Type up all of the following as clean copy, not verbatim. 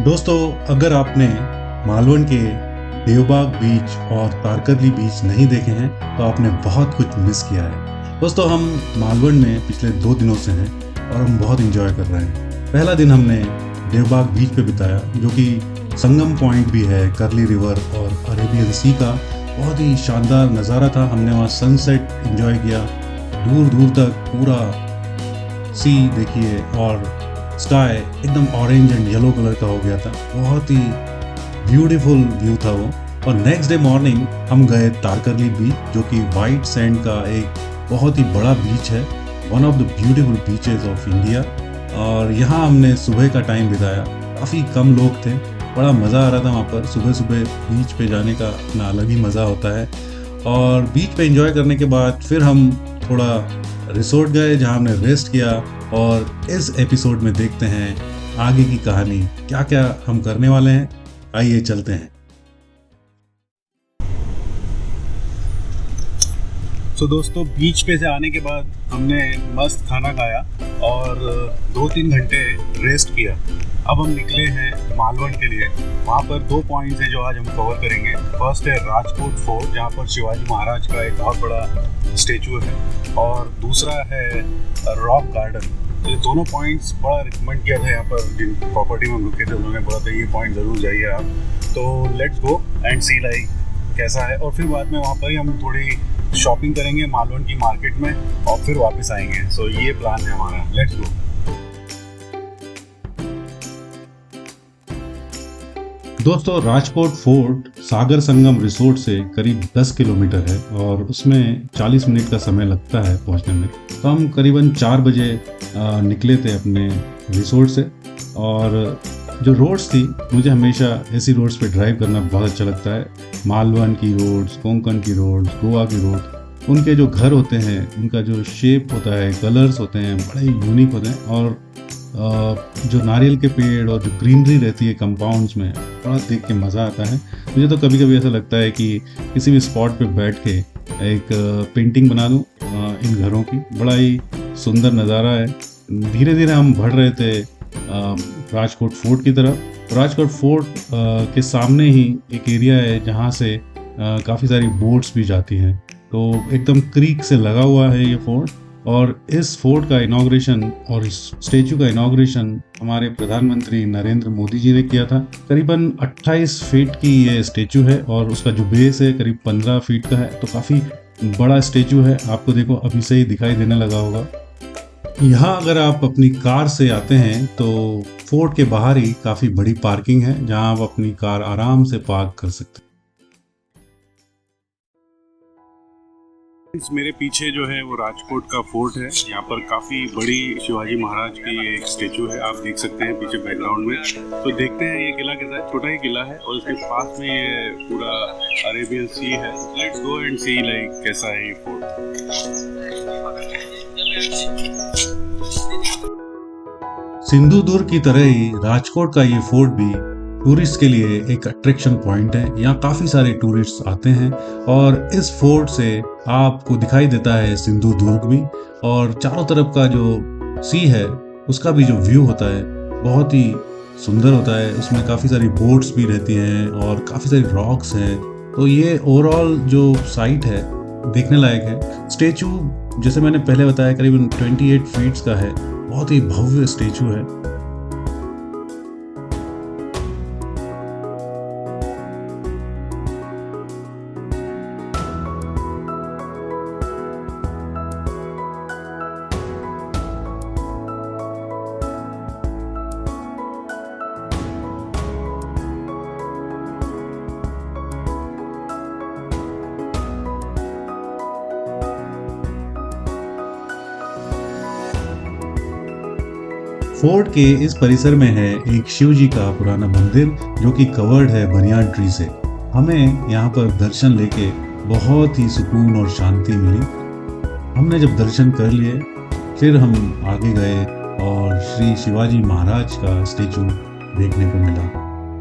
दोस्तों, अगर आपने मालवण के देवबाग बीच और तारकर्ली बीच नहीं देखे हैं तो आपने बहुत कुछ मिस किया है। दोस्तों, हम मालवण में पिछले 2 दिनों से हैं और हम बहुत इंजॉय कर रहे हैं। पहला दिन हमने देवबाग बीच पे बिताया, जो कि संगम पॉइंट भी है कर्ली रिवर और अरेबियन सी का। बहुत ही शानदार नज़ारा था। हमने वहाँ सनसेट इंजॉय किया, दूर दूर तक पूरा सी देखिए और स्काई एकदम ऑरेंज एंड येलो कलर का हो गया था। बहुत ही ब्यूटीफुल व्यू था वो। और नेक्स्ट डे मॉर्निंग हम गए तारकर्ली बीच, जो कि वाइट सैंड का एक बहुत ही बड़ा बीच है, one of the beautiful beaches of India. और यहाँ हमने सुबह का टाइम बिताया। काफ़ी कम लोग थे, बड़ा मज़ा आ रहा था वहाँ पर। सुबह सुबह बीच पे जाने का अपना अलग ही मज़ा होता है। और बीच पे एंजॉय करने के बाद फिर हम थोड़ा रिसोर्ट गए, जहाँ हमने रेस्ट किया। और इस एपिसोड में देखते हैं आगे की कहानी, क्या क्या हम करने वाले हैं। आइए चलते हैं। तो दोस्तों, बीच पे से आने के बाद हमने मस्त खाना खाया और 2-3 घंटे रेस्ट किया। अब हम निकले हैं मालवण के लिए। वहाँ पर 2 पॉइंट्स हैं जो आज हम कवर करेंगे। फर्स्ट है राजकोट फोर्ट, जहाँ पर शिवाजी महाराज का एक बहुत बड़ा स्टेचू है, और दूसरा है रॉक गार्डन। ये दोनों पॉइंट्स बड़ा रिकमेंड किया था यहाँ पर, जिन प्रॉपर्टी में हम रुके थे उन्होंने बोला था ये पॉइंट ज़रूर जाइए आप। तो let's go and see like कैसा है। और फिर बाद में वहाँ पर ही हम थोड़ी शॉपिंग करेंगे मालवण की मार्केट में और फिर वापस आएंगे। सो ये प्लान है हमारा, लेट्स गो। दोस्तों, राजकोट फोर्ट सागर संगम रिसोर्ट से करीब 10 किलोमीटर है और उसमें 40 मिनट का समय लगता है पहुंचने में। तो हम करीबन 4 बजे निकले थे अपने रिसोर्ट से। और जो रोड्स थी, मुझे हमेशा ऐसी रोड्स पे ड्राइव करना बहुत अच्छा लगता है। मालवण की रोड्स, कोंकण की रोड्स, गोवा की रोड, उनके जो घर होते हैं, उनका जो शेप होता है, कलर्स होते हैं, बड़े ही यूनिक होते हैं। और जो नारियल के पेड़ और जो ग्रीनरी रहती है कंपाउंड्स में, बड़ा देख के मज़ा आता है। मुझे तो कभी कभी ऐसा लगता है कि किसी भी स्पॉट पे बैठ के एक पेंटिंग बना दूँ इन घरों की। बड़ा ही सुंदर नज़ारा है। धीरे धीरे हम बढ़ रहे थे राजकोट फोर्ट की तरफ। राजकोट फोर्ट के सामने ही एक एरिया है जहाँ से काफ़ी सारी बोट्स भी जाती हैं। तो एकदम क्रीक से लगा हुआ है ये फोर्ट। और इस फोर्ट का इनॉग्रेशन और इस स्टेचू का इनॉग्रेशन हमारे प्रधानमंत्री नरेंद्र मोदी जी ने किया था। करीबन 28 फीट की ये स्टेचू है और उसका जो बेस है करीब 15 फीट का है। तो काफ़ी बड़ा स्टेचू है। आपको देखो अभी से ही दिखाई देने लगा होगा। यहाँ अगर आप अपनी कार से आते हैं तो फोर्ट के बाहर ही काफ़ी बड़ी पार्किंग है, जहाँ आप अपनी कार आराम से पार्क कर सकते हैं। मेरे पीछे जो है वो राजकोट का फोर्ट है। यहाँ पर काफ़ी बड़ी शिवाजी महाराज की एक स्टेचू है, आप देख सकते हैं पीछे बैकग्राउंड में। तो देखते हैं ये किला कैसा है। छोटा ही किला है और उसके पास में ये पूरा अरेबियन सी है। Let's go and see like कैसा है ये फोर्ट। सिंधु दुर्ग की तरह ही राजकोट का ये फोर्ट भी टूरिस्ट के लिए एक अट्रैक्शन पॉइंट है। यहाँ काफ़ी सारे टूरिस्ट आते हैं और इस फोर्ट से आपको दिखाई देता है सिंधु दुर्ग भी। और चारों तरफ का जो सी है उसका भी जो व्यू होता है बहुत ही सुंदर होता है। उसमें काफ़ी सारी बोट्स भी रहती हैं और काफ़ी सारी रॉक्स हैं। तो ये ओवरऑल जो साइट है देखने लायक है। स्टेचू जैसे मैंने पहले बताया करीबन 28 फीट्स का है। बहुत ही भव्य स्टेचू है। फोर्ट के इस परिसर में है एक शिव जी का पुराना मंदिर, जो कि कवर्ड है बनियान ट्री से। हमें यहाँ पर दर्शन लेके बहुत ही सुकून और शांति मिली। हमने जब दर्शन कर लिए फिर हम आगे गए और श्री शिवाजी महाराज का स्टेचू देखने को मिला।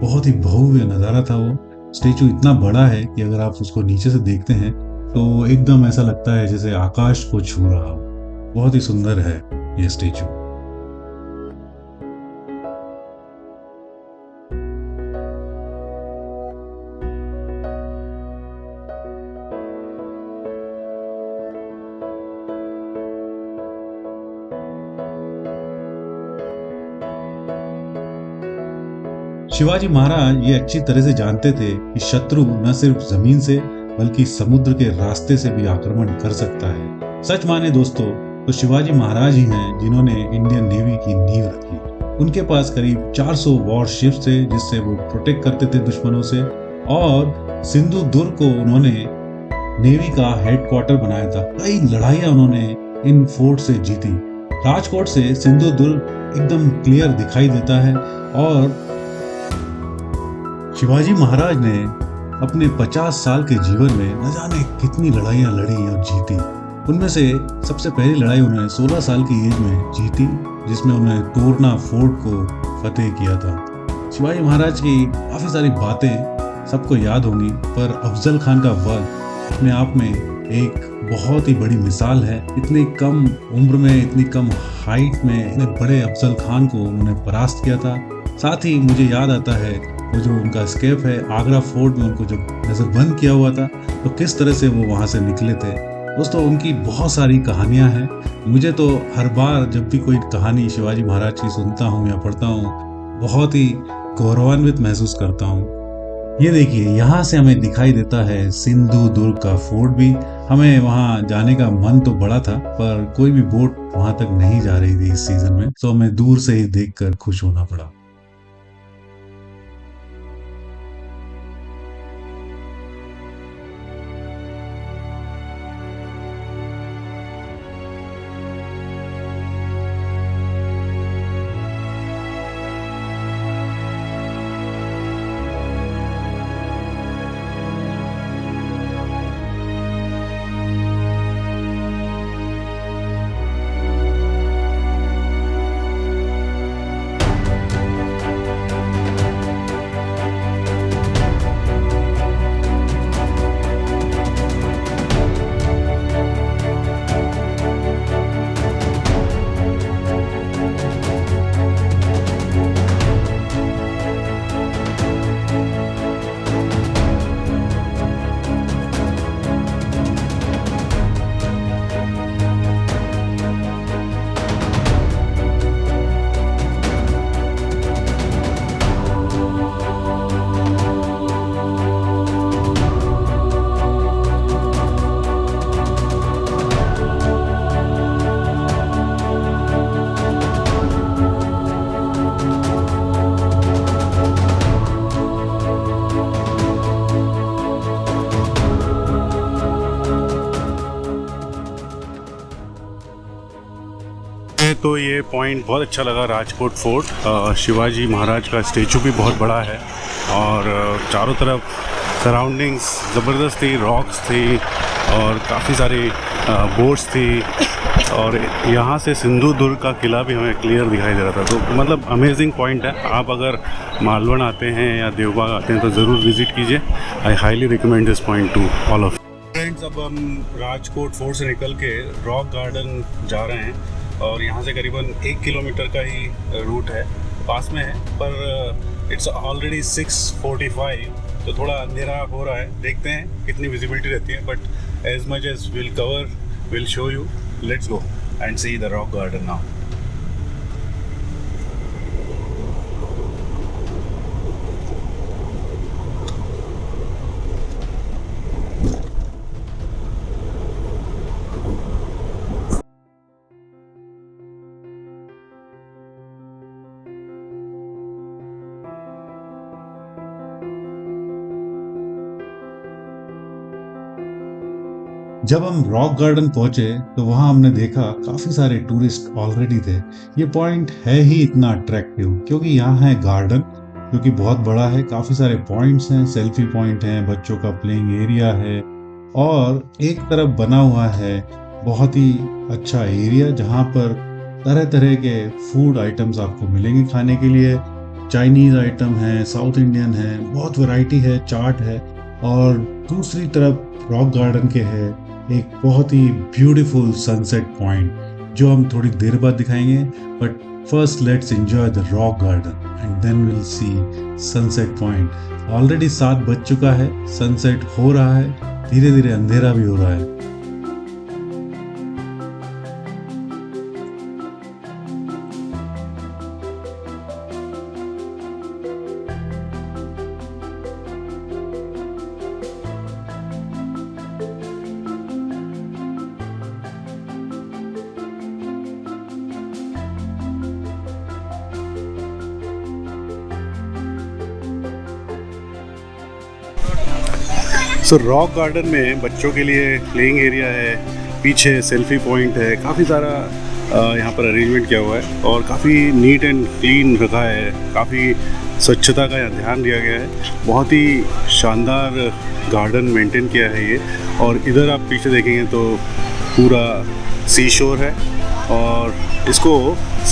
बहुत ही भव्य नज़ारा था वो। स्टेचू इतना बड़ा है कि अगर आप उसको नीचे से देखते हैं तो एकदम ऐसा लगता है जैसे आकाश को छू रहा हो। बहुत ही सुंदर है ये स्टेचू। शिवाजी महाराज ये अच्छी तरह से जानते थे कि शत्रु न सिर्फ जमीन से बल्कि समुद्र के रास्ते से भी आक्रमण कर सकता है। सच माने दोस्तों तो शिवाजी महाराज ही हैं जिन्होंने इंडियन नेवी की नींव रखी। उनके पास करीब 400 वॉर शिप्स थे जिससे वो प्रोटेक्ट करते थे दुश्मनों से, और सिंधु दुर्ग को उन्होंने नेवी का हेडक्वार्टर बनाया था। कई लड़ाइयां उन्होंने इन फोर्ट से जीती। राजकोट से सिंधु दुर्ग एकदम क्लियर दिखाई देता है, और शिवाजी महाराज ने अपने 50 साल के जीवन में न जाने कितनी लड़ाइयां लड़ी और जीती। उनमें से सबसे पहली लड़ाई उन्होंने 16 साल की एज में जीती, जिसमें उन्होंने तोरना फोर्ट को फतेह किया था। शिवाजी महाराज की काफी सारी बातें सबको याद होंगी, पर अफजल खान का वध अपने आप में एक बहुत ही बड़ी मिसाल है। इतनी कम उम्र में, इतनी कम हाइट में इतने बड़े अफजल खान को उन्होंने परास्त किया था। साथ ही मुझे याद आता है वो जो उनका स्केप है आगरा फोर्ट में, उनको जब नजरबंद किया हुआ था तो किस तरह से वो वहां से निकले थे। दोस्तों उनकी बहुत सारी कहानियां हैं। मुझे तो हर बार जब भी कोई कहानी शिवाजी महाराज की सुनता हूँ या पढ़ता हूँ, बहुत ही गौरवान्वित महसूस करता हूँ। ये देखिए, यहाँ से हमें दिखाई देता है सिंधु दुर्ग का फोर्ट भी। हमें वहाँ जाने का मन तो बड़ा था, पर कोई भी बोट वहां तक नहीं जा रही थी इस सीजन में, तो हमें दूर से ही देखकर खुश होना पड़ा। तो ये पॉइंट बहुत अच्छा लगा, राजकोट फोर्ट। शिवाजी महाराज का स्टेचू भी बहुत बड़ा है, और चारों तरफ सराउंडिंग्स ज़बरदस्त थी, रॉक्स थी और काफ़ी सारी बोट्स थी, और यहाँ से सिंधु दुर्ग का किला भी हमें क्लियर दिखाई दे रहा था। तो मतलब अमेजिंग पॉइंट है। आप अगर मालवण आते हैं या देवबाग आते हैं तो ज़रूर विज़िट कीजिए। I highly recommend this point two all of friends. अब हम राजकोट फोर्ट से निकल के रॉक गार्डन जा रहे हैं, और यहाँ से करीबन 1 किलोमीटर का ही रूट है, पास में है, पर इट्स ऑलरेडी 6:45, तो थोड़ा अंधेरा हो रहा है। देखते हैं कितनी विजिबिलिटी रहती है, but as much as we'll cover we'll show you. Let's go and see the rock garden now. जब हम रॉक गार्डन पहुंचे तो वहां हमने देखा काफी सारे टूरिस्ट ऑलरेडी थे। ये पॉइंट है ही इतना अट्रैक्टिव क्योंकि यहाँ है गार्डन जो कि बहुत बड़ा है, काफी सारे पॉइंट्स हैं, सेल्फी पॉइंट हैं, बच्चों का प्लेइंग एरिया है, और एक तरफ बना हुआ है बहुत ही अच्छा एरिया जहाँ पर तरह तरह के फूड आइटम्स आपको मिलेंगे खाने के लिए। चाइनीज आइटम है, साउथ इंडियन है, बहुत वैरायटी है, चाट है। और दूसरी तरफ रॉक गार्डन के है एक बहुत ही ब्यूटीफुल सनसेट पॉइंट जो हम थोड़ी देर बाद दिखाएंगे, but first let's enjoy the rock garden and then we'll see sunset point. Already 7 बज चुका है, सनसेट हो रहा है, धीरे धीरे अंधेरा भी हो रहा है। सो रॉक गार्डन में बच्चों के लिए प्लेइंग एरिया है, पीछे सेल्फी पॉइंट है, काफ़ी सारा यहाँ पर अरेंजमेंट किया हुआ है और काफ़ी नीट एंड क्लीन रखा है, काफ़ी स्वच्छता का यहाँ ध्यान दिया गया है। बहुत ही शानदार गार्डन मेंटेन किया है ये। और इधर आप पीछे देखेंगे तो पूरा सी शोर है और इसको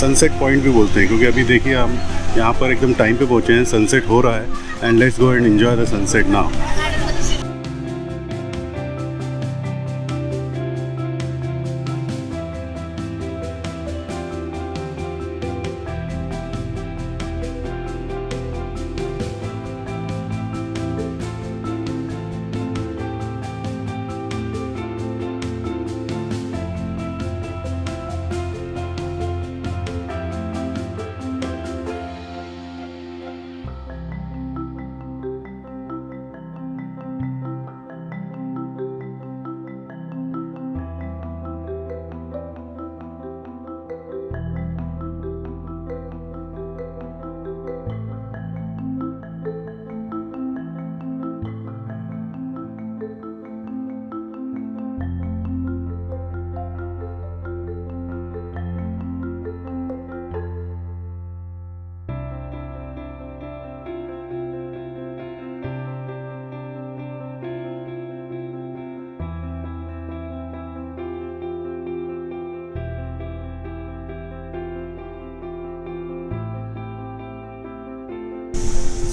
सनसेट पॉइंट भी बोलते हैं, क्योंकि अभी देखिए हम यहाँ पर एकदम टाइम पे पहुँचे हैं, सनसेट हो रहा है and let's go and enjoy the sunset now.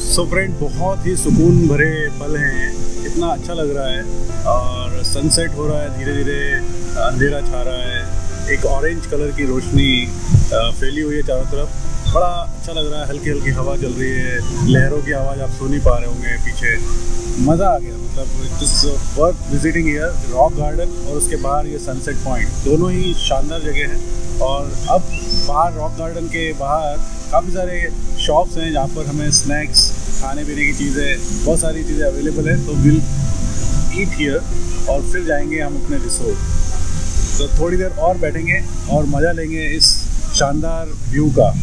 So friend, बहुत ही सुकून भरे पल हैं, इतना अच्छा लग रहा है और सनसेट हो रहा है, धीरे धीरे अंधेरा छा रहा है, एक ऑरेंज कलर की रोशनी फैली हुई है चारों तरफ, बड़ा अच्छा लग रहा है। हल्की हल्की हवा चल रही है, लहरों की आवाज़ आप सुन ही पा रहे होंगे पीछे। मज़ा आ गया, मतलब it's worth visiting here. Rock garden और उसके बाहर ये सनसेट पॉइंट, दोनों ही शानदार जगह हैं। और अब बाहर रॉक गार्डन के बाहर काफ़ी सारे शॉप्स हैं जहाँ पर हमें स्नैक्स, खाने पीने की चीज़ें, बहुत सारी चीज़ें अवेलेबल है। तो विल ईट हियर और फिर जाएंगे हम अपने रिसोर्ट। तो थोड़ी देर और बैठेंगे और मज़ा लेंगे इस शानदार व्यू का।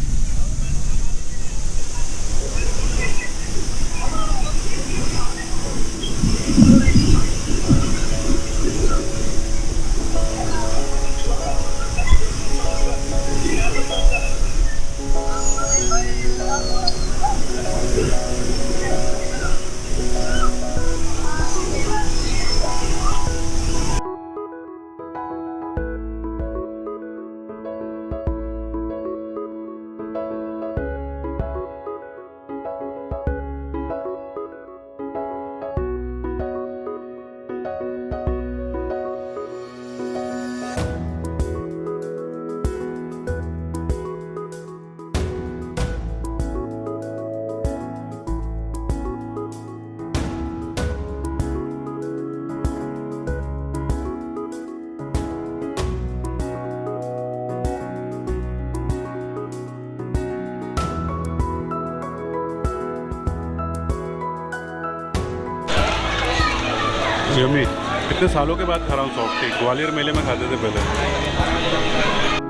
यम्मी, कितने सालों के बाद खा रहा हूँ सॉफ्ट केक। ग्वालियर मेले में खाते थे पहले।